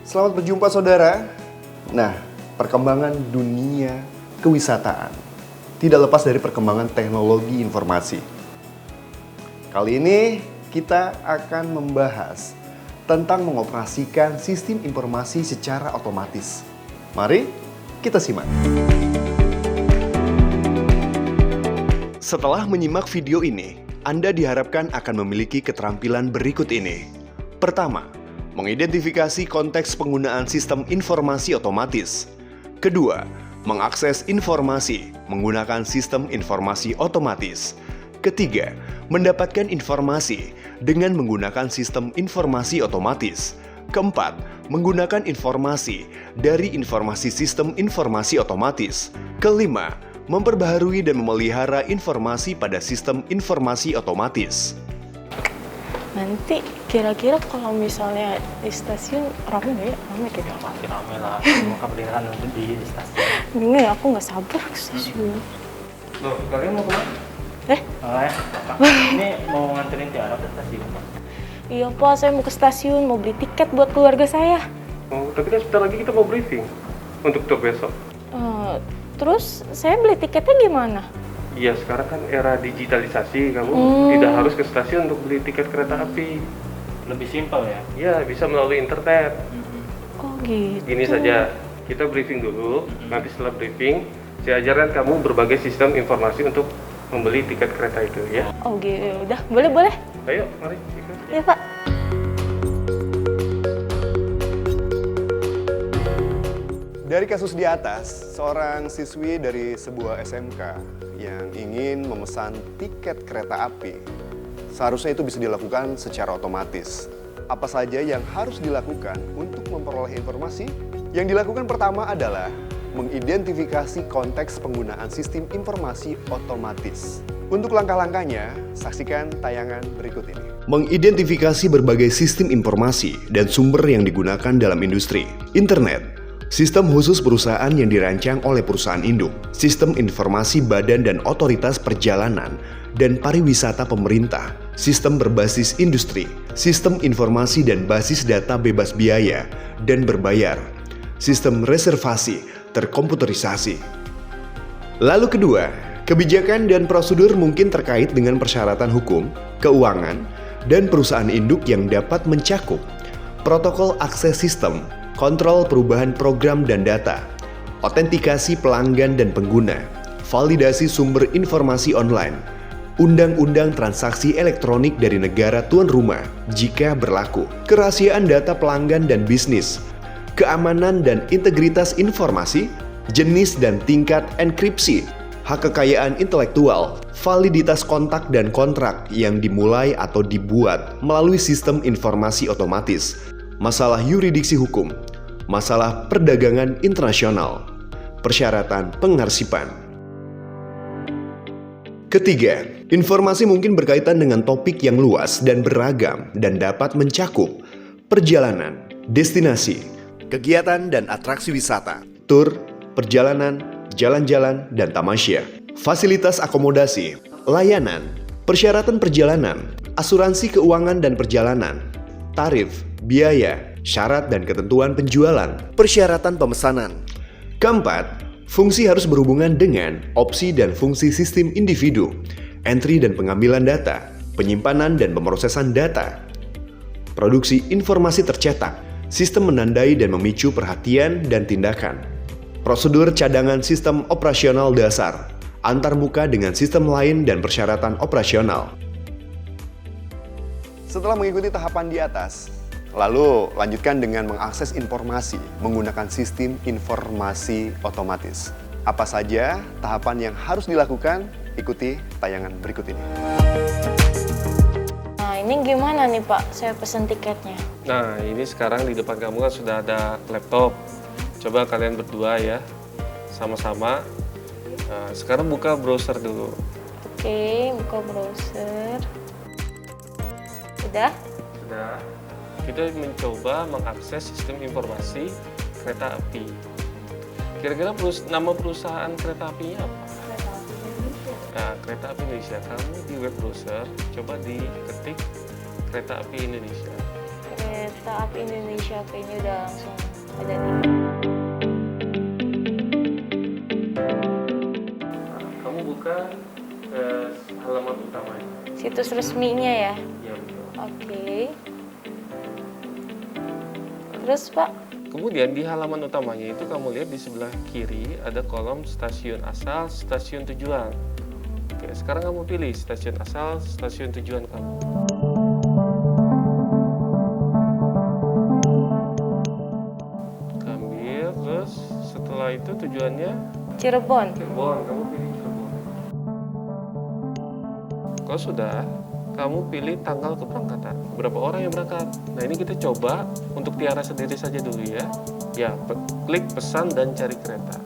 Selamat berjumpa saudara. Nah, perkembangan dunia kewisataan tidak lepas dari perkembangan teknologi informasi. Kali ini kita akan membahas tentang mengoperasikan sistem informasi secara otomatis. Mari kita simak. Setelah menyimak video ini, Anda diharapkan akan memiliki keterampilan berikut ini. Pertama, mengidentifikasi konteks penggunaan sistem informasi otomatis. Kedua, mengakses informasi menggunakan sistem informasi otomatis. Ketiga, mendapatkan informasi dengan menggunakan sistem informasi otomatis. Keempat, menggunakan informasi dari informasi sistem informasi otomatis. Kelima, memperbaharui dan memelihara informasi pada sistem informasi otomatis. Nanti kira-kira kalau misalnya di stasiun rame nggak ya? Rame gitu? Ya pasti rame lah, semua kebenaran untuk di stasiun. Enggak ya, aku nggak sabar ke stasiun. Loh, kalian mau kemana? Pak. Ini mau nganterin Tiara ke stasiun, Pak. Iya Pak, saya mau ke stasiun, mau beli tiket buat keluarga saya. Oh, tapi kan sebentar lagi kita mau briefing untuk tour besok. Terus saya beli tiketnya gimana? Iya, sekarang kan era digitalisasi, kamu tidak harus ke stasiun untuk beli tiket kereta api. Lebih simpel ya? Iya, bisa melalui internet. Oh gitu. Gini saja, kita briefing dulu, nanti setelah briefing, saya ajarkan kamu berbagai sistem informasi untuk membeli tiket kereta itu, ya. Oh gitu, udah boleh. Ayo, mari. Ikut. Ya Pak. Dari kasus di atas, seorang siswi dari sebuah SMK yang ingin memesan tiket kereta api, seharusnya itu bisa dilakukan secara otomatis. Apa saja yang harus dilakukan untuk memperoleh informasi? Yang dilakukan pertama adalah mengidentifikasi konteks penggunaan sistem informasi otomatis. Untuk langkah-langkahnya, saksikan tayangan berikut ini. Mengidentifikasi berbagai sistem informasi dan sumber yang digunakan dalam industri, internet, sistem khusus perusahaan yang dirancang oleh perusahaan induk, sistem informasi badan dan otoritas perjalanan dan pariwisata pemerintah, sistem berbasis industri, sistem informasi dan basis data bebas biaya dan berbayar, sistem reservasi terkomputerisasi. Lalu kedua, kebijakan dan prosedur mungkin terkait dengan persyaratan hukum, keuangan, dan perusahaan induk yang dapat mencakup protokol akses sistem, kontrol perubahan program dan data, autentikasi pelanggan dan pengguna, validasi sumber informasi online, undang-undang transaksi elektronik dari negara tuan rumah jika berlaku, kerahasiaan data pelanggan dan bisnis, keamanan dan integritas informasi, jenis dan tingkat enkripsi, hak kekayaan intelektual, validitas kontak dan kontrak yang dimulai atau dibuat melalui sistem informasi otomatis, masalah yuridiksi hukum, masalah perdagangan internasional, persyaratan pengarsipan. Ketiga, informasi mungkin berkaitan dengan topik yang luas dan beragam dan dapat mencakup perjalanan, destinasi, kegiatan dan atraksi wisata, tur, perjalanan, jalan-jalan, dan tamasya, fasilitas akomodasi, layanan, persyaratan perjalanan, asuransi keuangan dan perjalanan, tarif, biaya, syarat dan ketentuan penjualan, persyaratan pemesanan. Keempat, fungsi harus berhubungan dengan opsi dan fungsi sistem individu, entry dan pengambilan data, penyimpanan dan pemrosesan data, produksi informasi tercetak, sistem menandai dan memicu perhatian dan tindakan, prosedur cadangan sistem operasional dasar, antarmuka dengan sistem lain dan persyaratan operasional. Setelah mengikuti tahapan di atas, lalu lanjutkan dengan mengakses informasi menggunakan sistem informasi otomatis. Apa saja tahapan yang harus dilakukan? Ikuti tayangan berikut ini. Nah ini gimana nih Pak, saya pesen tiketnya? Nah, ini sekarang di depan kamu kan sudah ada laptop. Coba kalian berdua ya, sama-sama. Nah, sekarang buka browser dulu. Oke, buka browser. Udah? Sudah. Kita mencoba mengakses sistem informasi kereta api. Kira-kira nama perusahaan kereta apinya apa? Kereta api Indonesia. Nah, kereta api Indonesia. Kamu di web browser, coba diketik kereta api Indonesia. Kereta Kereta Api Indonesia kayaknya udah langsung ada nih. Kamu buka halaman utamanya. Situs resminya ya? Ya, betul. Oke. Terus Pak? Kemudian di halaman utamanya itu kamu lihat di sebelah kiri ada kolom stasiun asal, stasiun tujuan. Oke, sekarang kamu pilih stasiun asal, stasiun tujuan kamu. Ambil, terus setelah itu tujuannya Cirebon. Cirebon, kamu pilih Cirebon. Kalau sudah, kamu pilih tanggal keberangkatan. Berapa orang yang berangkat? Nah, ini kita coba untuk Tiara sendiri saja dulu ya. Ya, klik pesan dan cari kereta.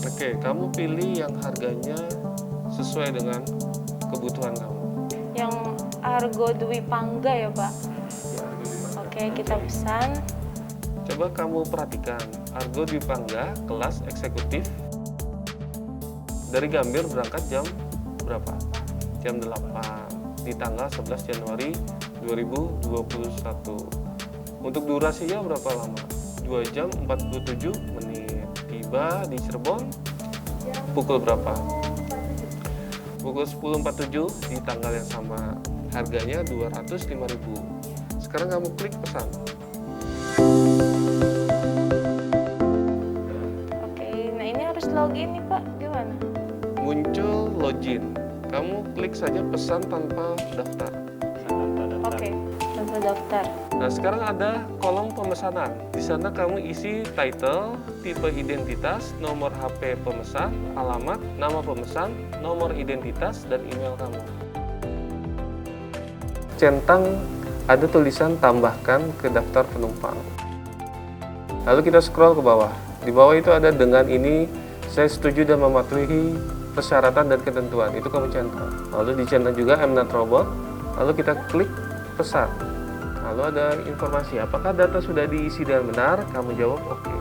Oke, kamu pilih yang harganya sesuai dengan kebutuhan kamu. Yang Argo Dwi Pangga ya Pak? Ya, harga di mana? Oke, kita pesan. Coba kamu perhatikan, Argo Dwi Pangga, kelas eksekutif. Dari Gambir berangkat jam berapa? Jam 8 di tanggal 11 Januari 2021. Untuk durasinya berapa lama? 2 jam 47 menit. Tiba di Cirebon pukul berapa? Pukul 10.47 di tanggal yang sama. Harganya 205.000. Sekarang kamu klik pesan. Oke, nah ini harus login nih Pak, gimana? Muncul login. Kamu klik saja pesan tanpa daftar. Oke, tanpa daftar. Nah, sekarang ada kolom pemesanan. Di sana kamu isi title, tipe identitas, nomor HP pemesan, alamat, nama pemesan, nomor identitas, dan email kamu. Centang ada tulisan tambahkan ke daftar penumpang. Lalu kita scroll ke bawah. Di bawah itu ada dengan ini saya setuju dan mematuhi persyaratan dan ketentuan. Itu kamu centang. Lalu dicentang juga I'm not robot. Lalu kita klik pesan. Lalu ada informasi apakah data sudah diisi dengan benar. Kamu jawab oke.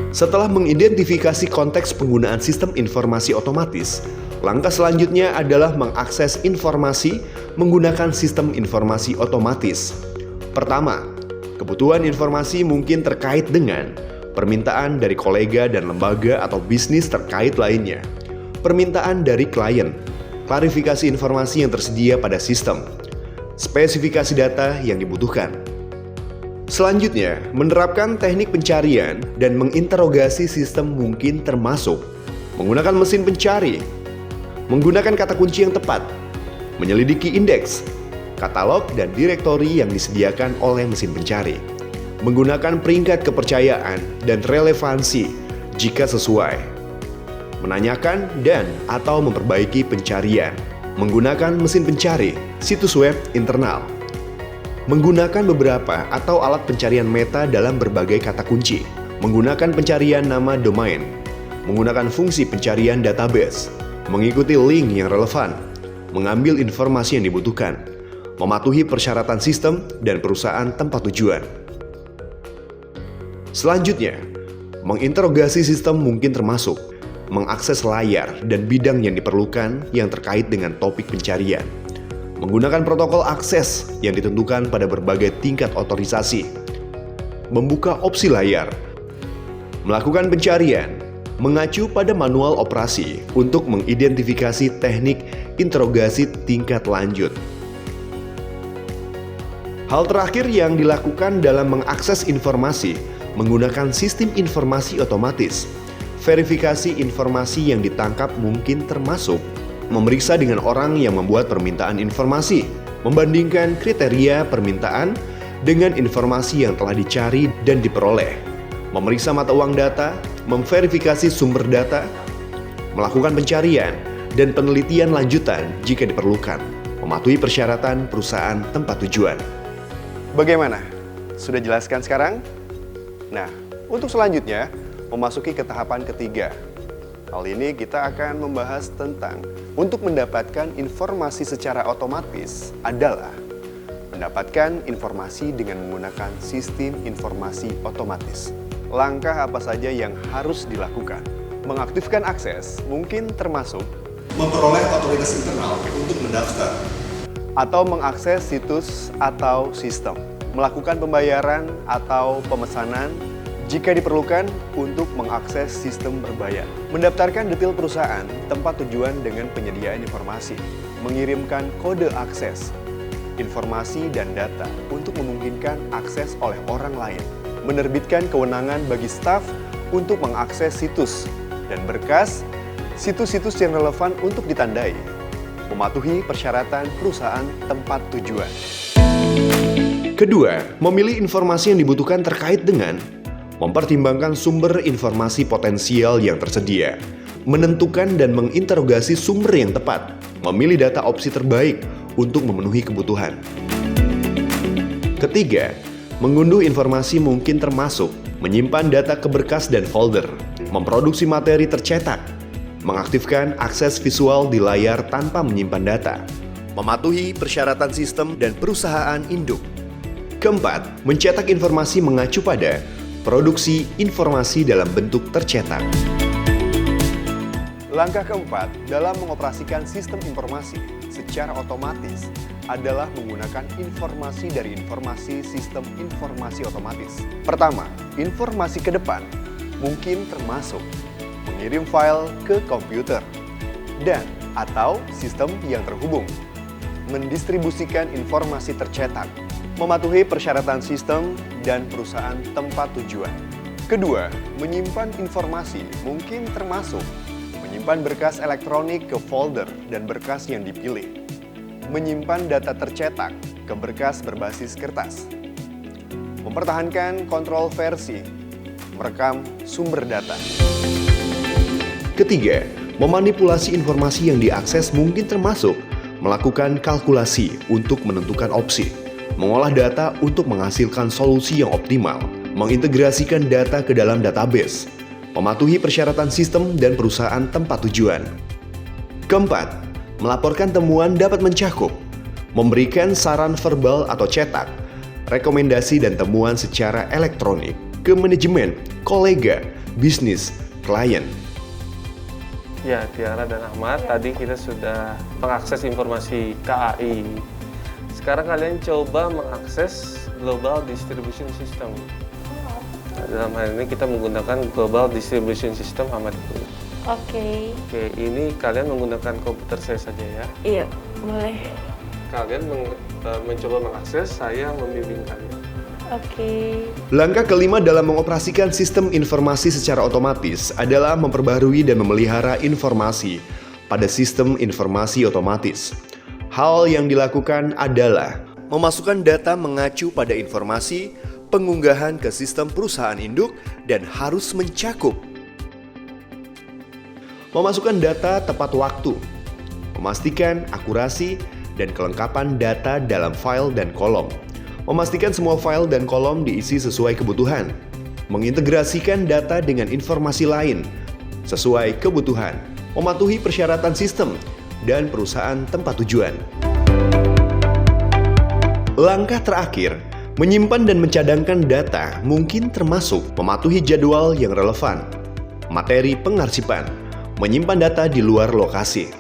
Setelah mengidentifikasi konteks penggunaan sistem informasi otomatis, langkah selanjutnya adalah mengakses informasi menggunakan sistem informasi otomatis. Pertama, kebutuhan informasi mungkin terkait dengan permintaan dari kolega dan lembaga atau bisnis terkait lainnya, permintaan dari klien, klarifikasi informasi yang tersedia pada sistem, spesifikasi data yang dibutuhkan. Selanjutnya, menerapkan teknik pencarian dan menginterogasi sistem mungkin termasuk menggunakan mesin pencari, menggunakan kata kunci yang tepat, menyelidiki indeks, katalog dan direktori yang disediakan oleh mesin pencari, menggunakan peringkat kepercayaan dan relevansi jika sesuai, menanyakan dan atau memperbaiki pencarian, menggunakan mesin pencari, situs web internal, menggunakan beberapa atau alat pencarian meta dalam berbagai kata kunci, menggunakan pencarian nama domain, menggunakan fungsi pencarian database, mengikuti link yang relevan, mengambil informasi yang dibutuhkan, mematuhi persyaratan sistem dan perusahaan tempat tujuan. Selanjutnya, menginterogasi sistem mungkin termasuk mengakses layar dan bidang yang diperlukan yang terkait dengan topik pencarian, menggunakan protokol akses yang ditentukan pada berbagai tingkat otorisasi, membuka opsi layar, melakukan pencarian, mengacu pada manual operasi untuk mengidentifikasi teknik interogasi tingkat lanjut. Hal terakhir yang dilakukan dalam mengakses informasi menggunakan sistem informasi otomatis. Verifikasi informasi yang ditangkap mungkin termasuk memeriksa dengan orang yang membuat permintaan informasi, membandingkan kriteria permintaan dengan informasi yang telah dicari dan diperoleh, memeriksa mata uang data, memverifikasi sumber data, melakukan pencarian dan penelitian lanjutan jika diperlukan, mematuhi persyaratan perusahaan tempat tujuan. Bagaimana? Sudah jelaskan sekarang? Nah, untuk selanjutnya, memasuki ke tahapan ketiga. Hal ini kita akan membahas tentang untuk mendapatkan informasi secara otomatis adalah mendapatkan informasi dengan menggunakan sistem informasi otomatis. Langkah apa saja yang harus dilakukan? Mengaktifkan akses mungkin termasuk memperoleh otoritas internal untuk mendaftar, atau mengakses situs atau sistem, melakukan pembayaran atau pemesanan jika diperlukan untuk mengakses sistem berbayar, mendaftarkan detail perusahaan, tempat tujuan dengan penyediaan informasi, mengirimkan kode akses, informasi dan data untuk memungkinkan akses oleh orang lain, menerbitkan kewenangan bagi staf untuk mengakses situs dan berkas situs-situs yang relevan untuk ditandai, mematuhi persyaratan perusahaan tempat tujuan. Kedua, memilih informasi yang dibutuhkan terkait dengan mempertimbangkan sumber informasi potensial yang tersedia, menentukan dan menginterogasi sumber yang tepat, memilih data opsi terbaik untuk memenuhi kebutuhan. Ketiga, mengunduh informasi mungkin termasuk menyimpan data ke berkas dan folder, memproduksi materi tercetak, mengaktifkan akses visual di layar tanpa menyimpan data, mematuhi persyaratan sistem dan perusahaan induk. Keempat, mencetak informasi mengacu pada produksi informasi dalam bentuk tercetak. Langkah keempat dalam mengoperasikan sistem informasi secara otomatis adalah menggunakan informasi dari informasi sistem informasi otomatis. Pertama, informasi ke depan mungkin termasuk mengirim file ke komputer dan atau sistem yang terhubung, mendistribusikan informasi tercetak, mematuhi persyaratan sistem dan perusahaan tempat tujuan. Kedua, menyimpan informasi mungkin termasuk menyimpan berkas elektronik ke folder dan berkas yang dipilih, menyimpan data tercetak ke berkas berbasis kertas, mempertahankan kontrol versi, merekam sumber data. Ketiga, memanipulasi informasi yang diakses mungkin termasuk melakukan kalkulasi untuk menentukan opsi, mengolah data untuk menghasilkan solusi yang optimal, mengintegrasikan data ke dalam database, mematuhi persyaratan sistem dan perusahaan tempat tujuan. Keempat, melaporkan temuan dapat mencakup memberikan saran verbal atau cetak, rekomendasi dan temuan secara elektronik ke manajemen, kolega, bisnis, klien. Ya, Tiara dan Ahmad, tadi kita sudah mengakses informasi KAI. Sekarang kalian coba mengakses Global Distribution System. Dalam hal ini kita menggunakan Global Distribution System, Ahmad. Oke. Oke, ini kalian menggunakan komputer saya saja ya. Iya, boleh. Kalian mencoba mengakses, saya membimbing kalian. Oke. Langkah kelima dalam mengoperasikan sistem informasi secara otomatis adalah memperbarui dan memelihara informasi pada sistem informasi otomatis. Hal yang dilakukan adalah memasukkan data mengacu pada informasi, pengunggahan ke sistem perusahaan induk, dan harus mencakup memasukkan data tepat waktu, memastikan akurasi dan kelengkapan data dalam file dan kolom, memastikan semua file dan kolom diisi sesuai kebutuhan, mengintegrasikan data dengan informasi lain sesuai kebutuhan, mematuhi persyaratan sistem dan perusahaan tempat tujuan. Langkah terakhir, menyimpan dan mencadangkan data mungkin termasuk mematuhi jadwal yang relevan, materi pengarsipan, menyimpan data di luar lokasi,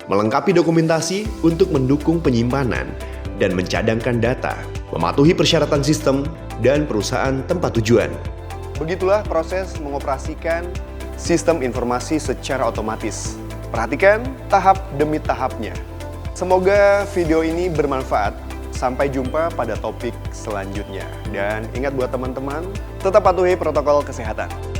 melengkapi dokumentasi untuk mendukung penyimpanan dan mencadangkan data, mematuhi persyaratan sistem dan perusahaan tempat tujuan. Begitulah proses mengoperasikan sistem informasi secara otomatis. Perhatikan tahap demi tahapnya. Semoga video ini bermanfaat. Sampai jumpa pada topik selanjutnya. Dan ingat buat teman-teman, tetap patuhi protokol kesehatan.